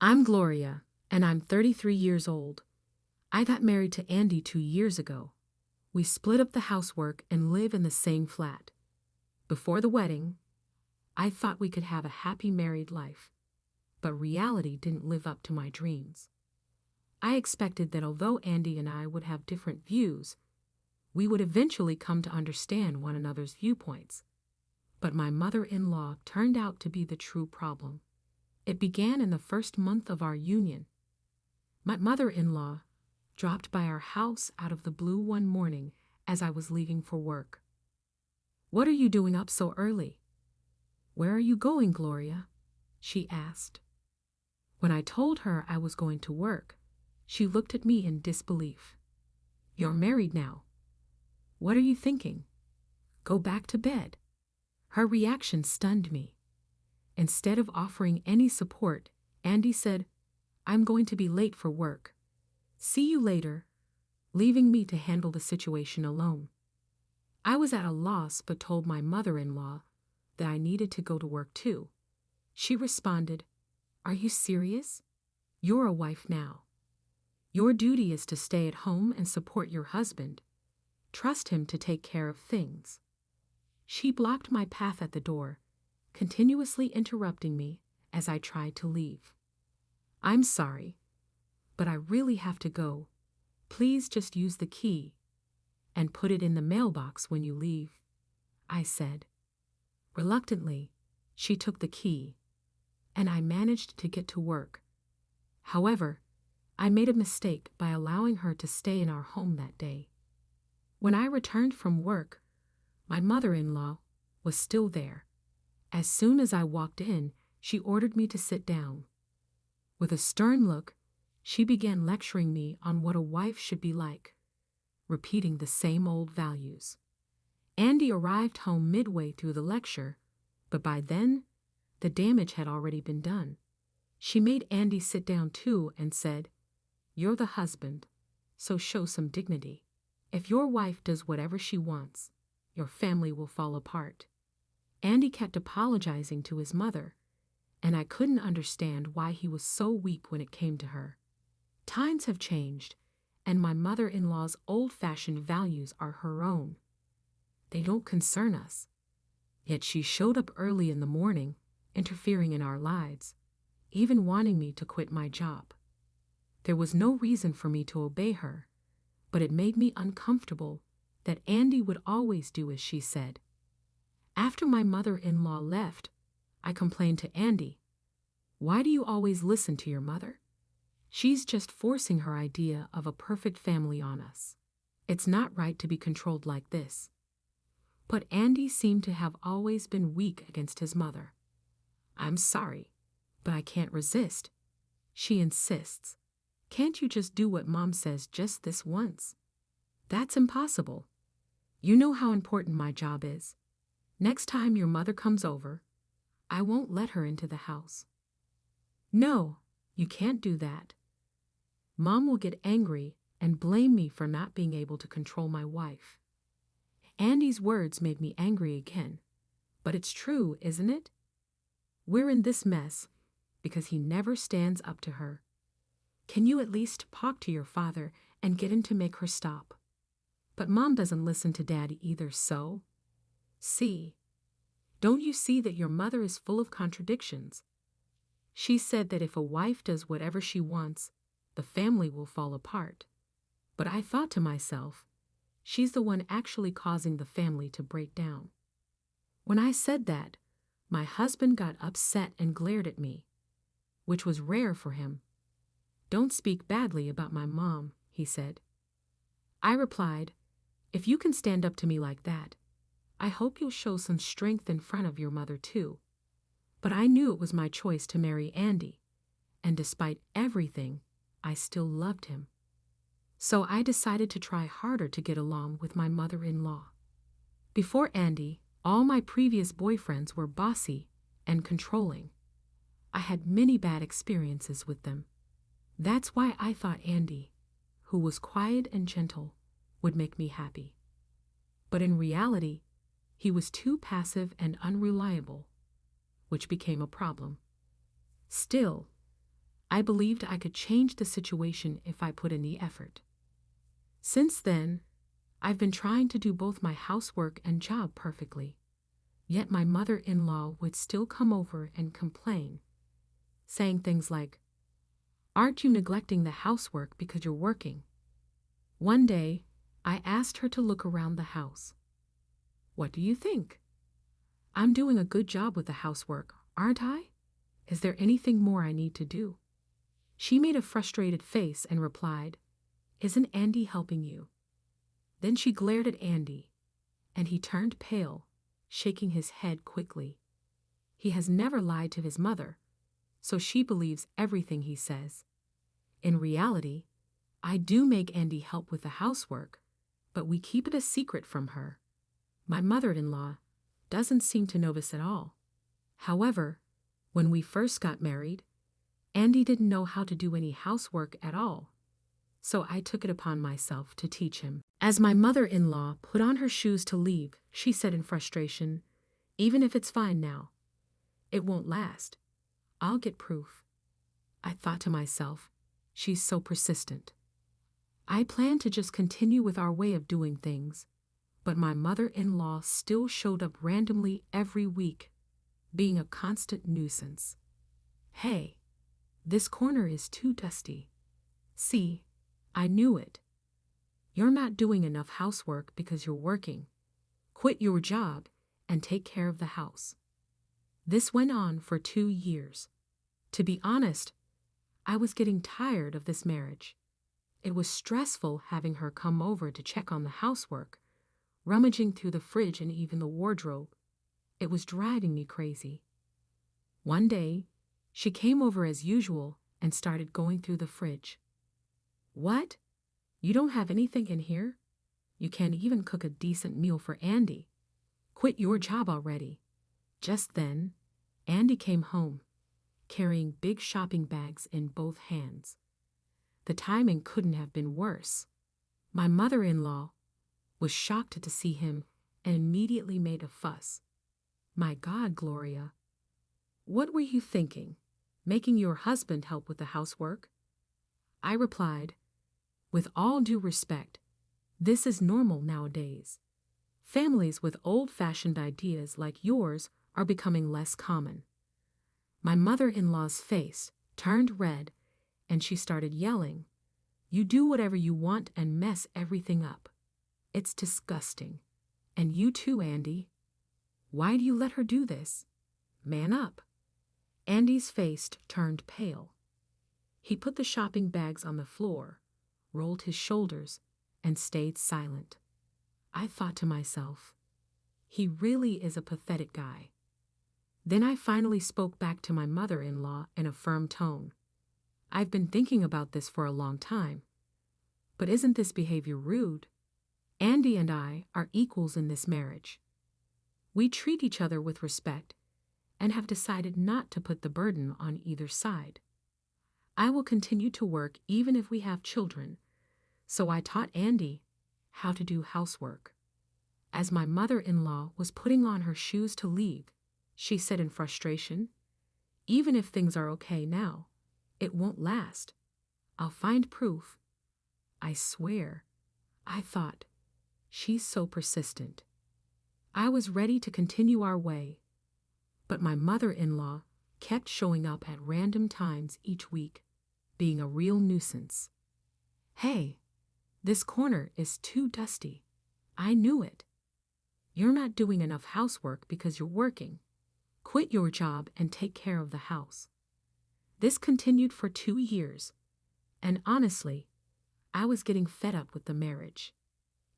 I'm Gloria, and I'm 33 years old. I got married to Andy 2 years ago. We split up the housework and live in the same flat. Before the wedding, I thought we could have a happy married life, but reality didn't live up to my dreams. I expected that although Andy and I would have different views, we would eventually come to understand one another's viewpoints. But my mother-in-law turned out to be the true problem. It began in the first month of our union. My mother-in-law dropped by our house out of the blue one morning as I was leaving for work. "What are you doing up so early?" "Where are you going, Gloria?" she asked. When I told her I was going to work, she looked at me in disbelief. "You're married now. What are you thinking? Go back to bed." Her reaction stunned me. Instead of offering any support, Andy said, "I'm going to be late for work. See you later," leaving me to handle the situation alone. I was at a loss but told my mother-in-law that I needed to go to work too. She responded, "Are you serious? You're a wife now. Your duty is to stay at home and support your husband. Trust him to take care of things." She blocked my path at the door, continuously interrupting me as I tried to leave. "I'm sorry, but I really have to go. Please just use the key and put it in the mailbox when you leave," I said. Reluctantly, she took the key, and I managed to get to work. However, I made a mistake by allowing her to stay in our home that day. When I returned from work, my mother-in-law was still there. As soon as I walked in, she ordered me to sit down. With a stern look, she began lecturing me on what a wife should be like, repeating the same old values. Andy arrived home midway through the lecture, but by then, the damage had already been done. She made Andy sit down too and said, "You're the husband, so show some dignity. If your wife does whatever she wants, your family will fall apart." Andy kept apologizing to his mother, and I couldn't understand why he was so weak when it came to her. Times have changed, and my mother-in-law's old-fashioned values are her own. They don't concern us. Yet she showed up early in the morning, interfering in our lives, even wanting me to quit my job. There was no reason for me to obey her, but it made me uncomfortable that Andy would always do as she said. After my mother-in-law left, I complained to Andy, "Why do you always listen to your mother? She's just forcing her idea of a perfect family on us. It's not right to be controlled like this." But Andy seemed to have always been weak against his mother. "I'm sorry, but I can't resist," she insists. "Can't you just do what Mom says just this once?" "That's impossible. You know how important my job is. Next time your mother comes over, I won't let her into the house." "No, you can't do that. Mom will get angry and blame me for not being able to control my wife." Andy's words made me angry again. But it's true, isn't it? We're in this mess because he never stands up to her. Can you at least talk to your father and get him to make her stop? But Mom doesn't listen to Daddy either, so? Don't you see that your mother is full of contradictions? She said that if a wife does whatever she wants, the family will fall apart. But I thought to myself, she's the one actually causing the family to break down. When I said that, my husband got upset and glared at me, which was rare for him. "Don't speak badly about my mom," he said. I replied, "If you can stand up to me like that, I hope you'll show some strength in front of your mother too." But I knew it was my choice to marry Andy, and despite everything, I still loved him. So I decided to try harder to get along with my mother-in-law. Before Andy, all my previous boyfriends were bossy and controlling. I had many bad experiences with them. That's why I thought Andy, who was quiet and gentle, would make me happy. But in reality, he was too passive and unreliable, which became a problem. Still, I believed I could change the situation if I put in the effort. Since then, I've been trying to do both my housework and job perfectly. Yet my mother-in-law would still come over and complain, saying things like, "Aren't you neglecting the housework because you're working?" One day, I asked her to look around the house. "What do you think? I'm doing a good job with the housework, aren't I? Is there anything more I need to do?" She made a frustrated face and replied, "Isn't Andy helping you?" Then she glared at Andy, and he turned pale, shaking his head quickly. He has never lied to his mother, so she believes everything he says. In reality, I do make Andy help with the housework, but we keep it a secret from her. My mother-in-law doesn't seem to notice at all. However, when we first got married, Andy didn't know how to do any housework at all, so I took it upon myself to teach him. As my mother-in-law put on her shoes to leave, she said in frustration, "Even if it's fine now, it won't last. I'll get proof." I thought to myself, she's so persistent. I planned to just continue with our way of doing things, but my mother-in-law still showed up randomly every week, being a constant nuisance. "Hey, this corner is too dusty. See, I knew it. You're not doing enough housework because you're working. Quit your job and take care of the house." This went on for 2 years. To be honest, I was getting tired of this marriage. It was stressful having her come over to check on the housework, rummaging through the fridge and even the wardrobe. It was driving me crazy. One day, she came over as usual and started going through the fridge. "What? You don't have anything in here? You can't even cook a decent meal for Andy. Quit your job already." Just then, Andy came home, carrying big shopping bags in both hands. The timing couldn't have been worse. My mother-in-law was shocked to see him and immediately made a fuss. "My God, Gloria, what were you thinking? Making your husband help with the housework?" I replied, "With all due respect, this is normal nowadays. Families with old-fashioned ideas like yours are becoming less common." My mother-in-law's face turned red and she started yelling, "You do whatever you want and mess everything up. It's disgusting. And you too, Andy. Why do you let her do this? Man up." Andy's face turned pale. He put the shopping bags on the floor, rolled his shoulders, and stayed silent. I thought to myself, he really is a pathetic guy. Then I finally spoke back to my mother-in-law in a firm tone. "I've been thinking about this for a long time. But isn't this behavior rude? Andy and I are equals in this marriage. We treat each other with respect and have decided not to put the burden on either side. I will continue to work even if we have children, so I taught Andy how to do housework." As my mother-in-law was putting on her shoes to leave, she said in frustration, "Even if things are okay now, it won't last. I'll find proof." I swear, I thought, she's so persistent. I was ready to continue our way, but my mother-in-law kept showing up at random times each week, being a real nuisance. "Hey, this corner is too dusty. I knew it. You're not doing enough housework because you're working. Quit your job and take care of the house." This continued for 2 years, and honestly, I was getting fed up with the marriage.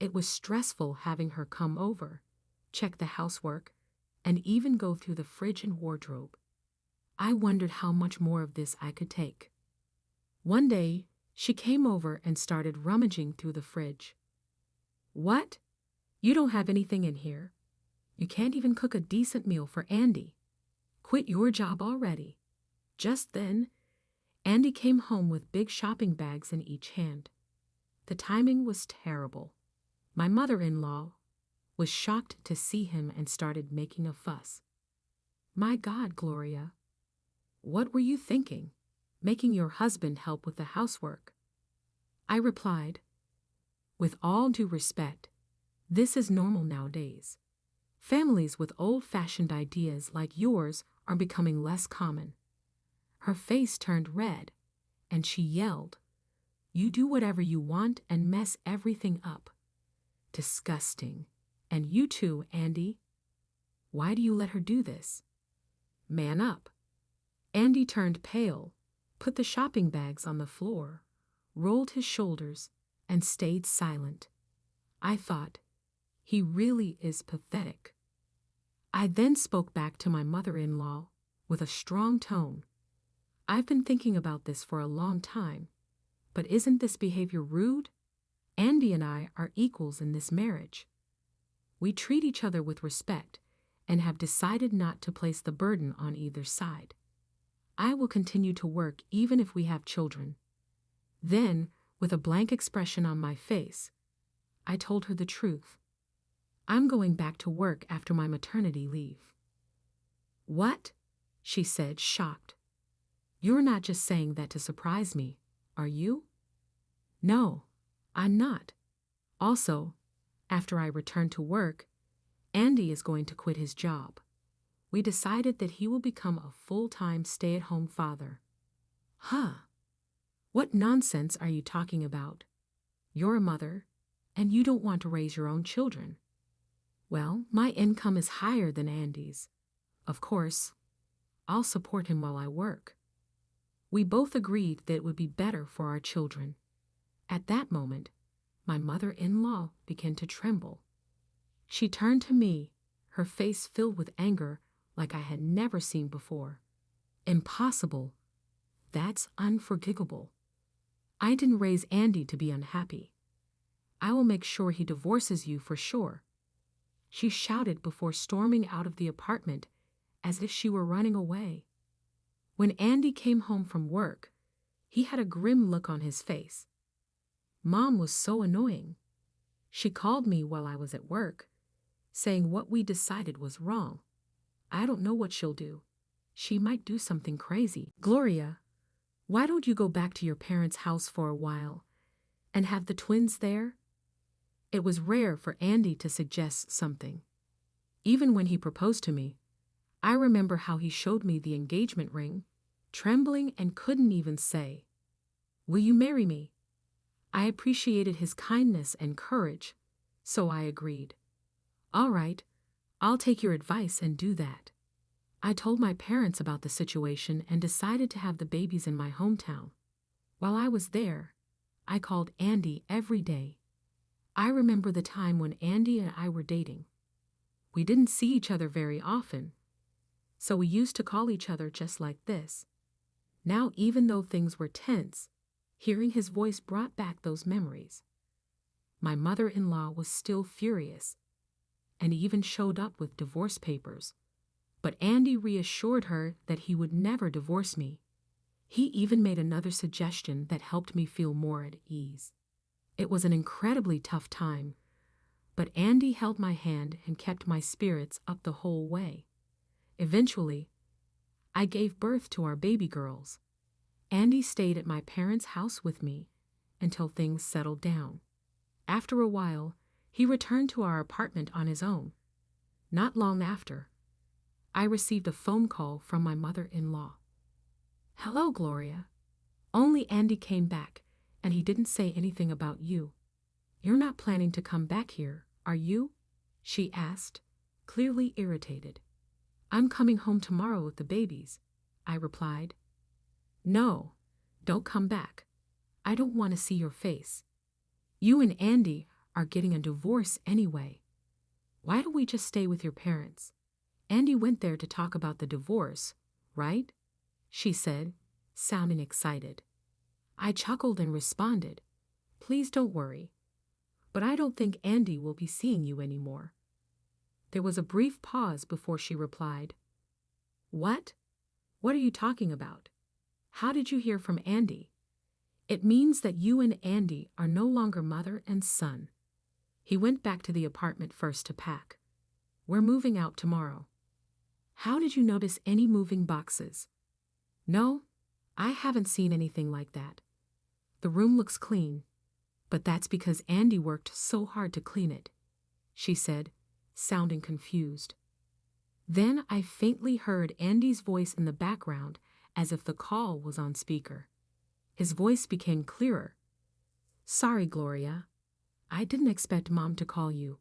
It was stressful having her come over, check the housework, and even go through the fridge and wardrobe. I wondered how much more of this I could take. One day, she came over and started rummaging through the fridge. "What? You don't have anything in here? You can't even cook a decent meal for Andy. Quit your job already." Just then, Andy came home with big shopping bags in each hand. The timing was terrible. My mother-in-law was shocked to see him and started making a fuss. "My God, Gloria, what were you thinking? making your husband help with the housework. I replied, with all due respect, this is normal nowadays. Families with old-fashioned ideas like yours are becoming less common. Her face turned red, and she yelled, "You do whatever you want and mess everything up. Disgusting. And you too, Andy. Why do you let her do this? Man up." Andy turned pale, put the shopping bags on the floor, rolled his shoulders, and stayed silent. I thought, he really is pathetic. I then spoke back to my mother-in-law with a strong tone. I've been thinking about this for a long time, but isn't this behavior rude? Andy and I are equals in this marriage. We treat each other with respect and have decided not to place the burden on either side. I will continue to work even if we have children. Then, with a blank expression on my face, I told her the truth. I'm going back to work after my maternity leave. What? She said, shocked. You're not just saying that to surprise me, are you? No, I'm not. Also, after I return to work, Andy is going to quit his job. We decided that he will become a full-time stay-at-home father. Huh? What nonsense are you talking about? You're a mother, and you don't want to raise your own children. Well, my income is higher than Andy's. Of course, I'll support him while I work. We both agreed that it would be better for our children. At that moment, my mother-in-law began to tremble. She turned to me, her face filled with anger like I had never seen before. Impossible. That's unforgivable. I didn't raise Andy to be unhappy. I will make sure he divorces you for sure. She shouted before storming out of the apartment as if she were running away. When Andy came home from work, he had a grim look on his face. Mom was so annoying. She called me while I was at work, saying what we decided was wrong. I don't know what she'll do. She might do something crazy. Gloria, why don't you go back to your parents' house for a while and have the twins there? It was rare for Andy to suggest something. Even when he proposed to me, I remember how he showed me the engagement ring, trembling and couldn't even say, "Will you marry me?" I appreciated his kindness and courage, so I agreed. All right, I'll take your advice and do that. I told my parents about the situation and decided to have the babies in my hometown. While I was there, I called Andy every day. I remember the time when Andy and I were dating. We didn't see each other very often, so we used to call each other just like this. Now, even though things were tense, hearing his voice brought back those memories. My mother-in-law was still furious, and even showed up with divorce papers. But Andy reassured her that he would never divorce me. He even made another suggestion that helped me feel more at ease. It was an incredibly tough time, but Andy held my hand and kept my spirits up the whole way. Eventually, I gave birth to our baby girls. Andy stayed at my parents' house with me until things settled down. After a while, he returned to our apartment on his own. Not long after, I received a phone call from my mother-in-law. "Hello, Gloria. Only Andy came back, and he didn't say anything about you. You're not planning to come back here, are you?" she asked, clearly irritated. "I'm coming home tomorrow with the babies," I replied. "No, don't come back. I don't want to see your face. You and Andy are getting a divorce anyway. Why don't we just stay with your parents? Andy went there to talk about the divorce, right?" she said, sounding excited. I chuckled and responded, "Please don't worry, but I don't think Andy will be seeing you anymore." There was a brief pause before she replied, "What? What are you talking about? How did you hear from Andy?" "It means that you and Andy are no longer mother and son." He went back to the apartment first to pack. "We're moving out tomorrow." "How did you notice any moving boxes?" "No, I haven't seen anything like that. The room looks clean, but that's because Andy worked so hard to clean it, she said, sounding confused. Then I faintly heard Andy's voice in the background as if the call was on speaker. His voice became clearer. Sorry, Gloria. I didn't expect Mom to call you.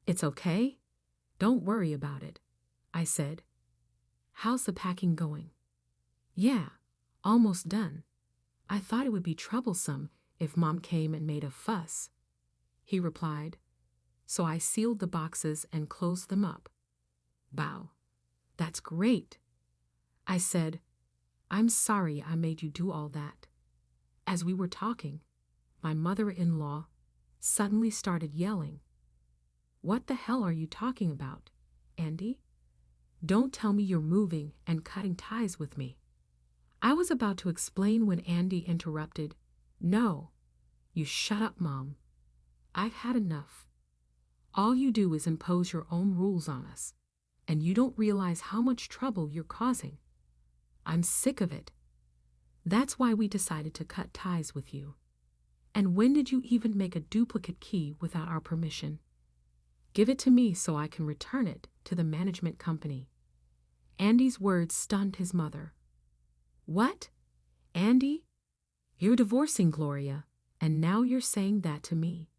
It's okay? Don't worry about it, I said. How's the packing going? Yeah, almost done. I thought it would be troublesome if Mom came and made a fuss, he replied. So I sealed the boxes and closed them up. Wow, that's great. I said, I'm sorry I made you do all that. As we were talking, my mother-in-law suddenly started yelling. What the hell are you talking about, Andy? Don't tell me you're moving and cutting ties with me. I was about to explain when Andy interrupted. No, you shut up, Mom. I've had enough. All you do is impose your own rules on us, and you don't realize how much trouble you're causing. I'm sick of it. That's why we decided to cut ties with you. And when did you even make a duplicate key without our permission? Give it to me so I can return it to the management company. Andy's words stunned his mother. What? Andy? You're divorcing Gloria, and now you're saying that to me.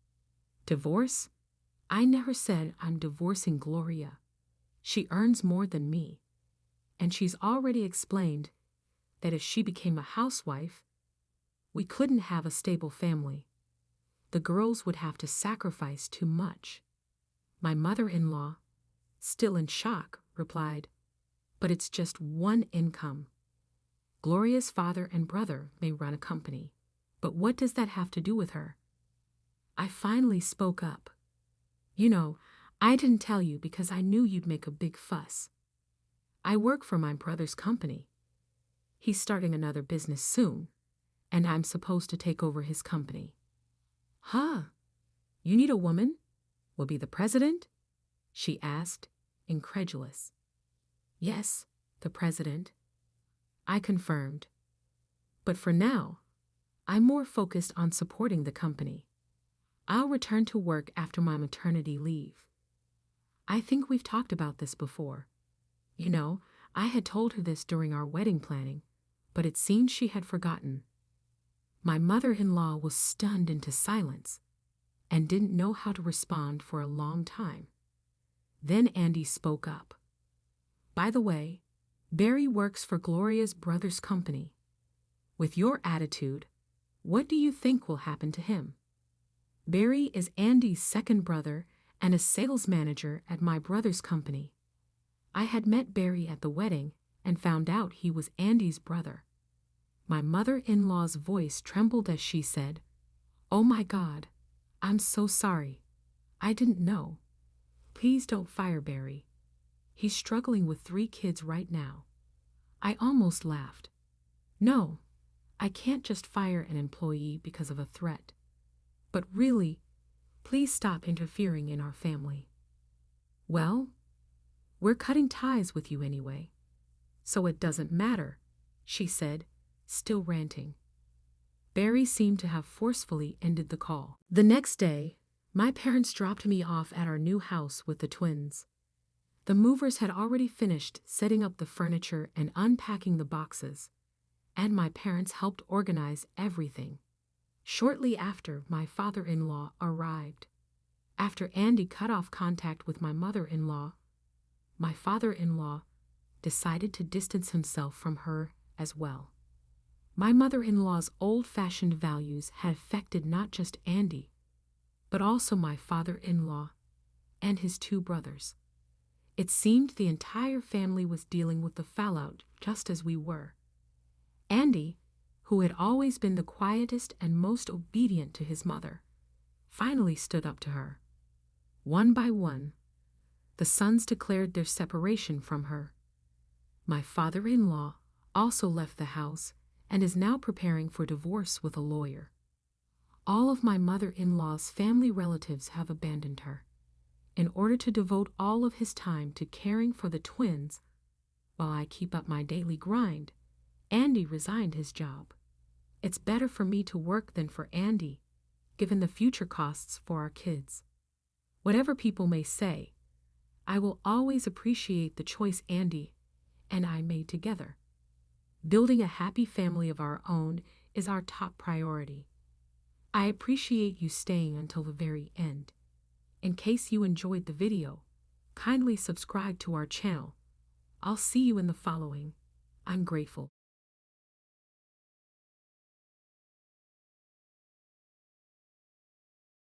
Divorce? I never said I'm divorcing Gloria. She earns more than me, and she's already explained that if she became a housewife, we couldn't have a stable family. The girls would have to sacrifice too much. My mother-in-law, still in shock, replied, But it's just one income. Gloria's father and brother may run a company, but what does that have to do with her? I finally spoke up. You know, I didn't tell you because I knew you'd make a big fuss. I work for my brother's company. He's starting another business soon, and I'm supposed to take over his company. Huh? You need a woman? Will be the president? She asked, incredulous. Yes, the president. I confirmed. But for now, I'm more focused on supporting the company. I'll return to work after my maternity leave. I think we've talked about this before. You know, I had told her this during our wedding planning, but it seemed she had forgotten. My mother-in-law was stunned into silence and didn't know how to respond for a long time. Then Andy spoke up. By the way, Barry works for Gloria's brother's company. With your attitude, what do you think will happen to him? Barry is Andy's second brother and a sales manager at my brother's company. I had met Barry at the wedding and found out he was Andy's brother. My mother-in-law's voice trembled as she said, Oh my God, I'm so sorry. I didn't know. Please don't fire Barry. He's struggling with 3 kids right now. I almost laughed. No, I can't just fire an employee because of a threat. But really, please stop interfering in our family. Well, we're cutting ties with you anyway, so it doesn't matter, she said, still ranting. Barry seemed to have forcefully ended the call. The next day, my parents dropped me off at our new house with the twins. The movers had already finished setting up the furniture and unpacking the boxes, and my parents helped organize everything. Shortly after, my father-in-law arrived. After Andy cut off contact with my mother-in-law, my father-in-law decided to distance himself from her as well. My mother-in-law's old-fashioned values had affected not just Andy, but also my father-in-law and his 2 brothers. It seemed the entire family was dealing with the fallout just as we were. Andy, who had always been the quietest and most obedient to his mother, finally stood up to her. One by one, the sons declared their separation from her. My father-in-law also left the house and is now preparing for divorce with a lawyer. All of my mother-in-law's family relatives have abandoned her, in order to devote all of his time to caring for the twins while I keep up my daily grind Andy resigned his job. It's better for me to work than for Andy, given the future costs for our kids. Whatever people may say, I will always appreciate the choice Andy and I made together. Building a happy family of our own is our top priority. I appreciate you staying until the very end. In case you enjoyed the video, kindly subscribe to our channel. I'll see you in the following. I'm grateful.